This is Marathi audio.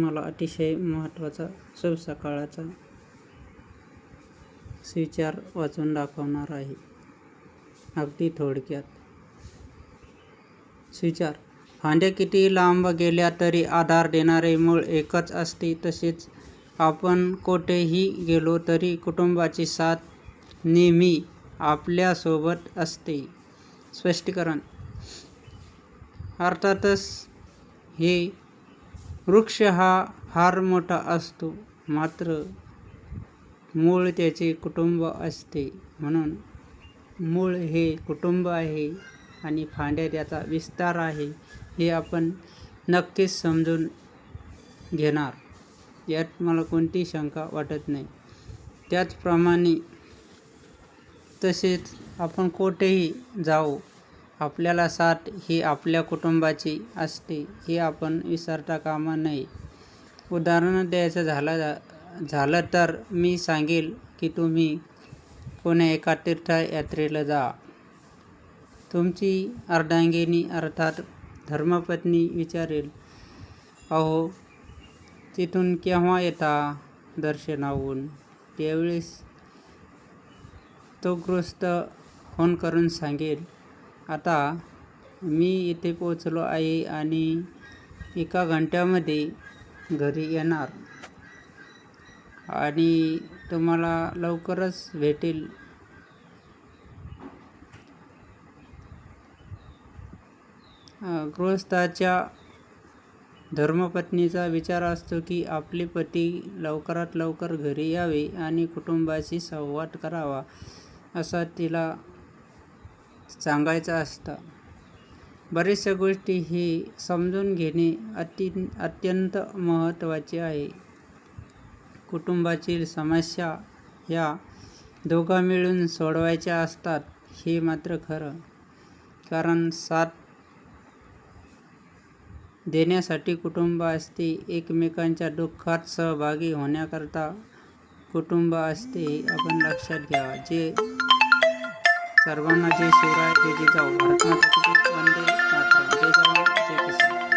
मला अतिशय महत्त्वाचा शुभ सकाळचा सुविचार वाचून दाखवणार आहे. अगदी थोडक्यात सुविचार. फांद्या किती लांब गेल्या तरी आधार देणारे मूळ एकच असते. तसेच आपण कोठेही गेलो तरी कुटुंबाची साथ नेहमी आपल्यासोबत असते. स्पष्टीकरण. अर्थातच हे वृक्ष हा फार मोठा असतो, मात्र मूळ त्याचे कुटुंब असते. म्हणून मूळ हे कुटुंब आहे आणि फांद्या त्याचा विस्तार आहे, हे आपण नक्कीच समजून घेणार, यात मला कोणती शंका वाटत नाही. त्याचप्रमाणे तसेच आपण कुठेही जाऊ, आपल्याला साथ ही आपल्या कुटुंबाची असते, हे आपण विसरता कामा नये. उदाहरण द्यायचं झालं तर मी सांगेल की तुम्ही कोण्या एका तीर्थयात्रेला जा. तुमची अर्धांगिनी अर्थात धर्मपत्नी विचारेल, अहो तिथून केव्हा येता दर्शनाहून? त्यावेळेस तो गृहस्थ फोन करून सांगेल, आता मी इथे पोचलो आहे आणि एका घंट्यामध्ये घरी येणार आणि तुम्हाला लवकरच भेटेल. गृहस्थाच्या धर्मपत्नीचा विचार असतो की आपले पती लवकरात लवकर घरी यावे आणि कुटुंबाशी संवाद करावा, असं तिला सांगायचं असतं. बऱ्याचशा गोष्टी हे समजून घेणे अत्यंत महत्त्वाचे आहे. कुटुंबातील समस्या ह्या दोघं मिळून सोडवायच्या असतात, हे मात्र खरं. कारण साथ देण्यासाठी कुटुंब असते, एकमेकांच्या दुःखात सहभागी होण्याकरता कुटुंब असते, हे आपण लक्षात घ्यावा. सर्वांना जय शिवराय, जय जिजाऊ. भारत माता की जय. वंदे मातरम. जय जवान जय किसान.